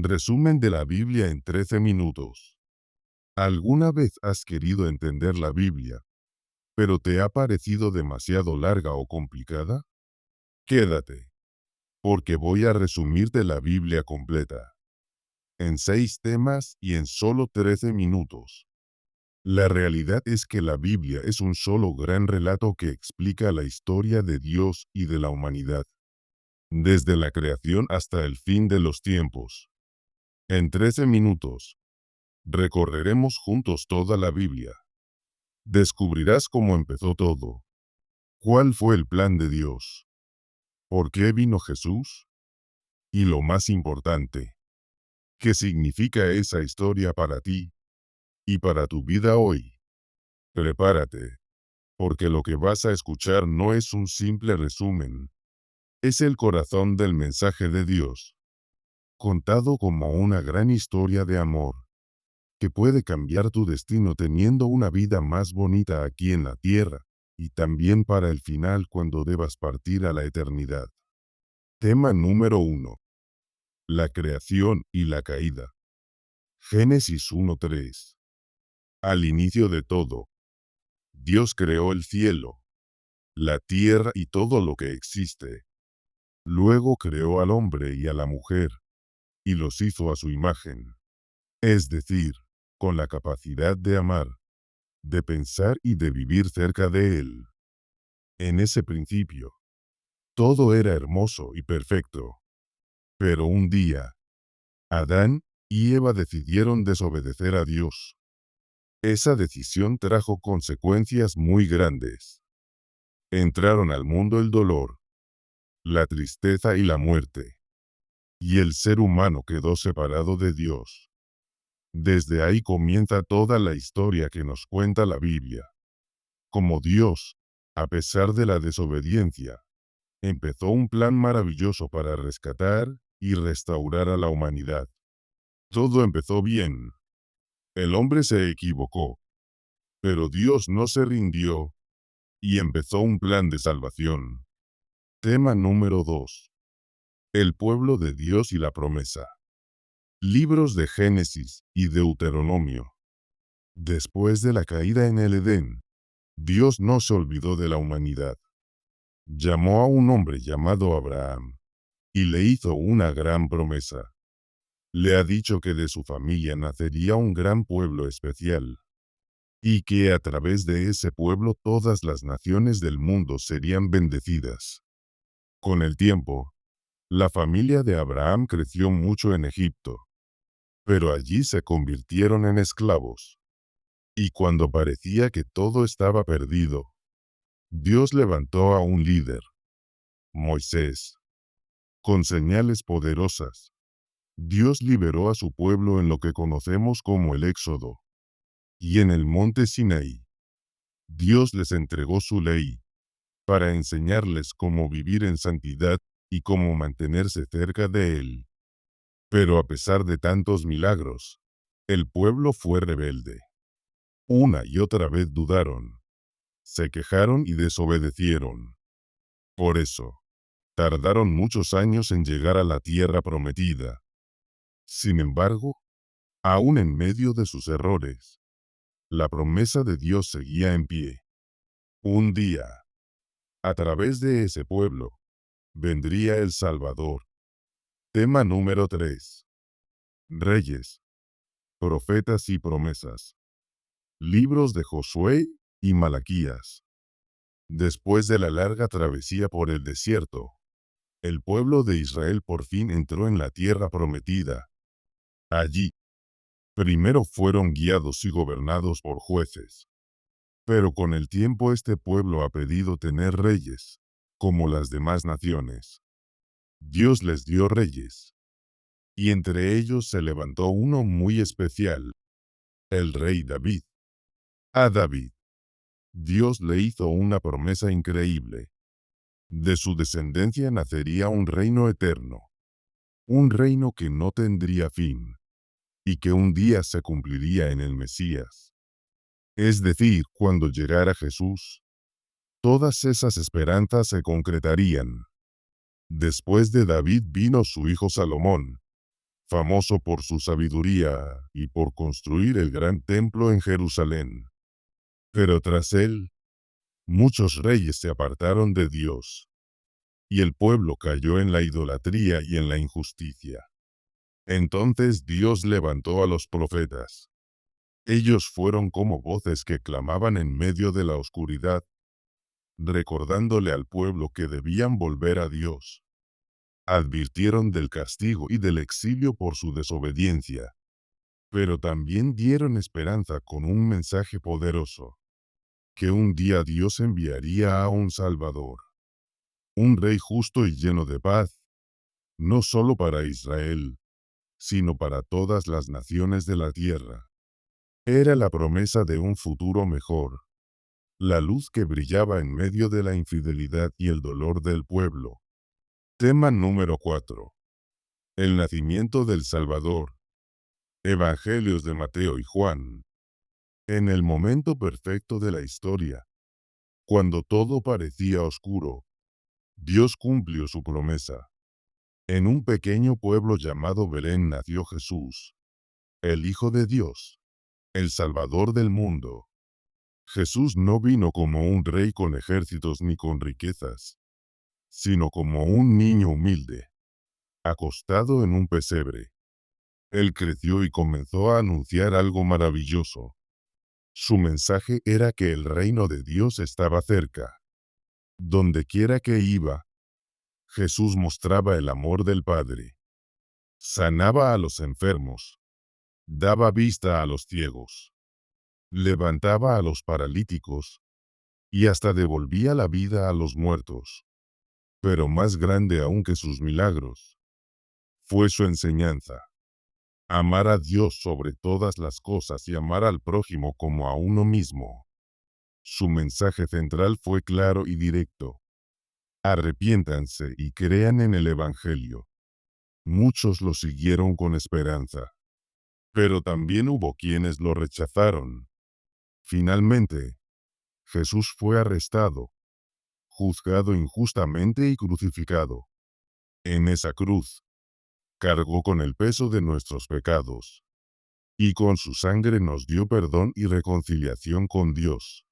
Resumen de la Biblia en 13 minutos. ¿Alguna vez has querido entender la Biblia, pero te ha parecido demasiado larga o complicada? Quédate, porque voy a resumirte la Biblia completa, en 6 temas y en solo 13 minutos. La realidad es que la Biblia es un solo gran relato que explica la historia de Dios y de la humanidad, desde la creación hasta el fin de los tiempos. En 13 minutos, recorreremos juntos toda la Biblia. Descubrirás cómo empezó todo. ¿Cuál fue el plan de Dios? ¿Por qué vino Jesús? Y lo más importante, ¿qué significa esa historia para ti y para tu vida hoy? Prepárate, porque lo que vas a escuchar no es un simple resumen. Es el corazón del mensaje de Dios, contado como una gran historia de amor, que puede cambiar tu destino teniendo una vida más bonita aquí en la tierra, y también para el final cuando debas partir a la eternidad. Tema número 1. La creación y la caída. Génesis 1:3. Al inicio de todo, Dios creó el cielo, la tierra y todo lo que existe. Luego creó al hombre y a la mujer, y los hizo a su imagen. Es decir, con la capacidad de amar, de pensar y de vivir cerca de él. En ese principio, todo era hermoso y perfecto. Pero un día, Adán y Eva decidieron desobedecer a Dios. Esa decisión trajo consecuencias muy grandes. Entraron al mundo el dolor, la tristeza y la muerte. Y el ser humano quedó separado de Dios. Desde ahí comienza toda la historia que nos cuenta la Biblia. Como Dios, a pesar de la desobediencia, empezó un plan maravilloso para rescatar y restaurar a la humanidad. Todo empezó bien. El hombre se equivocó, pero Dios no se rindió y empezó un plan de salvación. Tema número 2. El pueblo de Dios y la promesa. Libros de Génesis y Deuteronomio. Después de la caída en el Edén, Dios no se olvidó de la humanidad. Llamó a un hombre llamado Abraham y le hizo una gran promesa. Le ha dicho que de su familia nacería un gran pueblo especial, y que a través de ese pueblo todas las naciones del mundo serían bendecidas. Con el tiempo, la familia de Abraham creció mucho en Egipto, pero allí se convirtieron en esclavos. Y cuando parecía que todo estaba perdido, Dios levantó a un líder, Moisés. Con señales poderosas, Dios liberó a su pueblo en lo que conocemos como el Éxodo. Y en el monte Sinaí, Dios les entregó su ley, para enseñarles cómo vivir en santidad y cómo mantenerse cerca de Él. Pero a pesar de tantos milagros, el pueblo fue rebelde. Una y otra vez dudaron, se quejaron y desobedecieron. Por eso, tardaron muchos años en llegar a la tierra prometida. Sin embargo, aún en medio de sus errores, la promesa de Dios seguía en pie. Un día, a través de ese pueblo, vendría el Salvador. Tema número 3. Reyes, profetas y promesas. Libros de Josué y Malaquías. Después de la larga travesía por el desierto, el pueblo de Israel por fin entró en la tierra prometida. Allí, primero fueron guiados y gobernados por jueces. Pero con el tiempo este pueblo ha pedido tener reyes, como las demás naciones. Dios les dio reyes, y entre ellos se levantó uno muy especial, el rey David. A David, Dios le hizo una promesa increíble. De su descendencia nacería un reino eterno, un reino que no tendría fin, y que un día se cumpliría en el Mesías. Es decir, cuando llegara Jesús, todas esas esperanzas se concretarían. Después de David vino su hijo Salomón, famoso por su sabiduría y por construir el gran templo en Jerusalén. Pero tras él, muchos reyes se apartaron de Dios, y el pueblo cayó en la idolatría y en la injusticia. Entonces Dios levantó a los profetas. Ellos fueron como voces que clamaban en medio de la oscuridad, recordándole al pueblo que debían volver a Dios. Advirtieron del castigo y del exilio por su desobediencia, pero también dieron esperanza con un mensaje poderoso, que un día Dios enviaría a un Salvador, un rey justo y lleno de paz, no solo para Israel, sino para todas las naciones de la tierra. Era la promesa de un futuro mejor, la luz que brillaba en medio de la infidelidad y el dolor del pueblo. Tema número 4. El nacimiento del Salvador. Evangelios de Mateo y Juan. En el momento perfecto de la historia, cuando todo parecía oscuro, Dios cumplió su promesa. En un pequeño pueblo llamado Belén nació Jesús, el Hijo de Dios, el Salvador del mundo. Jesús no vino como un rey con ejércitos ni con riquezas, sino como un niño humilde, acostado en un pesebre. Él creció y comenzó a anunciar algo maravilloso. Su mensaje era que el reino de Dios estaba cerca. Donde quiera que iba, Jesús mostraba el amor del Padre. Sanaba a los enfermos, daba vista a los ciegos, levantaba a los paralíticos y hasta devolvía la vida a los muertos. Pero más grande aún que sus milagros, fue su enseñanza. Amar a Dios sobre todas las cosas y amar al prójimo como a uno mismo. Su mensaje central fue claro y directo. Arrepiéntanse y crean en el Evangelio. Muchos lo siguieron con esperanza. Pero también hubo quienes lo rechazaron. Finalmente, Jesús fue arrestado, juzgado injustamente y crucificado. En esa cruz, cargó con el peso de nuestros pecados, y con su sangre nos dio perdón y reconciliación con Dios.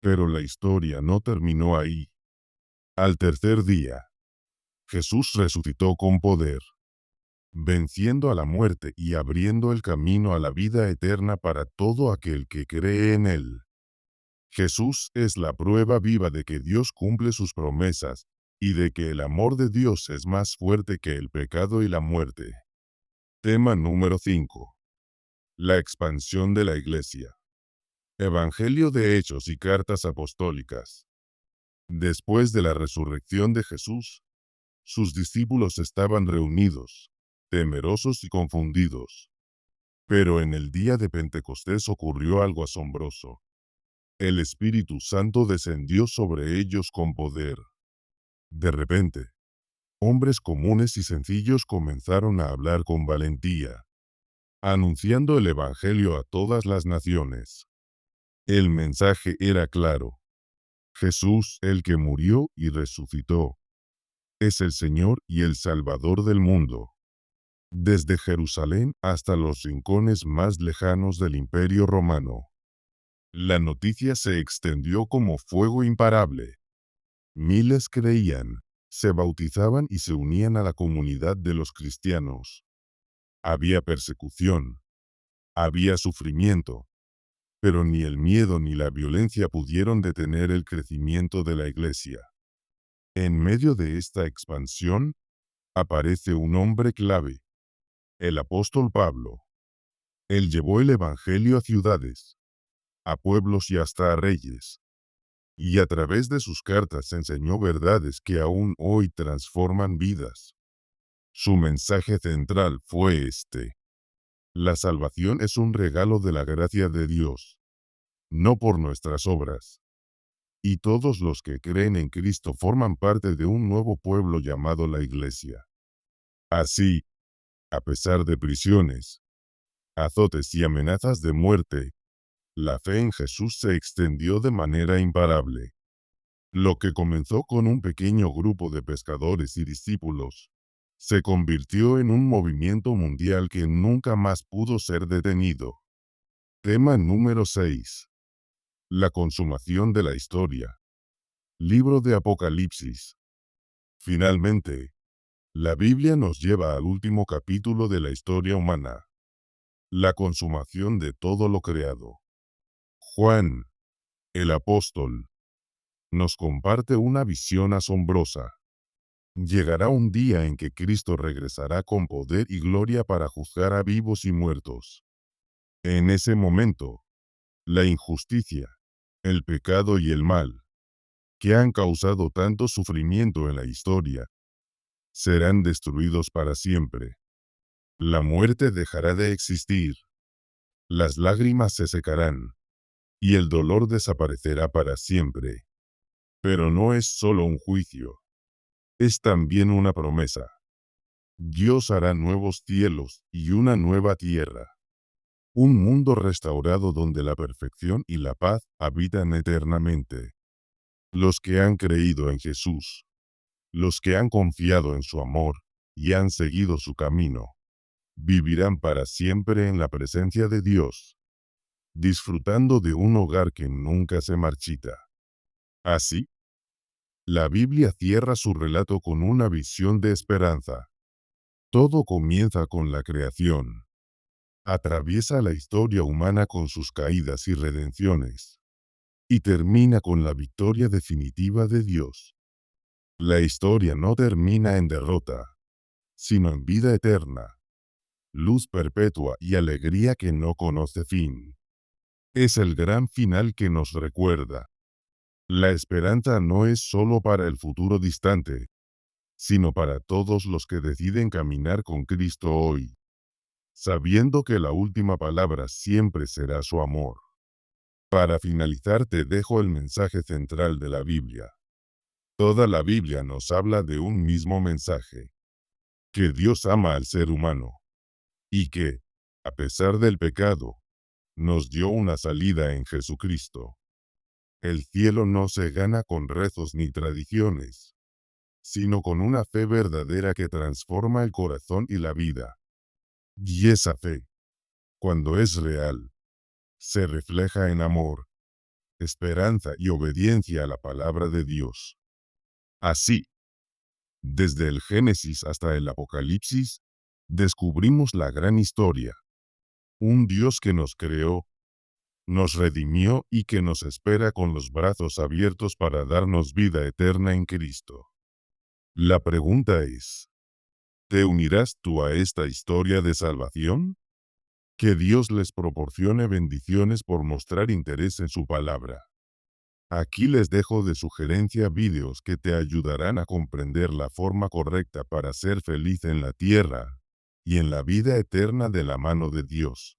Pero la historia no terminó ahí. Al tercer día, Jesús resucitó con poder, venciendo a la muerte y abriendo el camino a la vida eterna para todo aquel que cree en él. Jesús es la prueba viva de que Dios cumple sus promesas, y de que el amor de Dios es más fuerte que el pecado y la muerte. Tema número 5. La expansión de la Iglesia. Evangelio de Hechos y Cartas Apostólicas. Después de la resurrección de Jesús, sus discípulos estaban reunidos, temerosos y confundidos. Pero en el día de Pentecostés ocurrió algo asombroso. El Espíritu Santo descendió sobre ellos con poder. De repente, hombres comunes y sencillos comenzaron a hablar con valentía, anunciando el Evangelio a todas las naciones. El mensaje era claro. Jesús, el que murió y resucitó, es el Señor y el Salvador del mundo. Desde Jerusalén hasta los rincones más lejanos del Imperio Romano, la noticia se extendió como fuego imparable. Miles creían, se bautizaban y se unían a la comunidad de los cristianos. Había persecución, había sufrimiento, pero ni el miedo ni la violencia pudieron detener el crecimiento de la Iglesia. En medio de esta expansión, aparece un hombre clave, el apóstol Pablo. Él llevó el Evangelio a ciudades, a pueblos y hasta a reyes. Y a través de sus cartas enseñó verdades que aún hoy transforman vidas. Su mensaje central fue este: la salvación es un regalo de la gracia de Dios, no por nuestras obras. Y todos los que creen en Cristo forman parte de un nuevo pueblo llamado la Iglesia. Así, a pesar de prisiones, azotes y amenazas de muerte, la fe en Jesús se extendió de manera imparable. Lo que comenzó con un pequeño grupo de pescadores y discípulos, se convirtió en un movimiento mundial que nunca más pudo ser detenido. Tema número 6. La consumación de la historia. Libro de Apocalipsis. Finalmente, la Biblia nos lleva al último capítulo de la historia humana. La consumación de todo lo creado. Juan, el apóstol, nos comparte una visión asombrosa. Llegará un día en que Cristo regresará con poder y gloria para juzgar a vivos y muertos. En ese momento, la injusticia, el pecado y el mal, que han causado tanto sufrimiento en la historia, serán destruidos para siempre. La muerte dejará de existir, las lágrimas se secarán, y el dolor desaparecerá para siempre. Pero no es solo un juicio, es también una promesa. Dios hará nuevos cielos y una nueva tierra. Un mundo restaurado donde la perfección y la paz habitan eternamente. Los que han creído en Jesús, los que han confiado en su amor y han seguido su camino, vivirán para siempre en la presencia de Dios, disfrutando de un hogar que nunca se marchita. Así, la Biblia cierra su relato con una visión de esperanza. Todo comienza con la creación. Atraviesa la historia humana con sus caídas y redenciones. Y termina con la victoria definitiva de Dios. La historia no termina en derrota, sino en vida eterna, luz perpetua y alegría que no conoce fin. Es el gran final que nos recuerda. La esperanza no es solo para el futuro distante, sino para todos los que deciden caminar con Cristo hoy, sabiendo que la última palabra siempre será su amor. Para finalizar te dejo el mensaje central de la Biblia. Toda la Biblia nos habla de un mismo mensaje, que Dios ama al ser humano, y que, a pesar del pecado, nos dio una salida en Jesucristo. El cielo no se gana con rezos ni tradiciones, sino con una fe verdadera que transforma el corazón y la vida. Y esa fe, cuando es real, se refleja en amor, esperanza y obediencia a la palabra de Dios. Así, desde el Génesis hasta el Apocalipsis, descubrimos la gran historia. Un Dios que nos creó, nos redimió y que nos espera con los brazos abiertos para darnos vida eterna en Cristo. La pregunta es, ¿te unirás tú a esta historia de salvación? Que Dios les proporcione bendiciones por mostrar interés en su palabra. Aquí les dejo de sugerencia vídeos que te ayudarán a comprender la forma correcta para ser feliz en la tierra y en la vida eterna de la mano de Dios.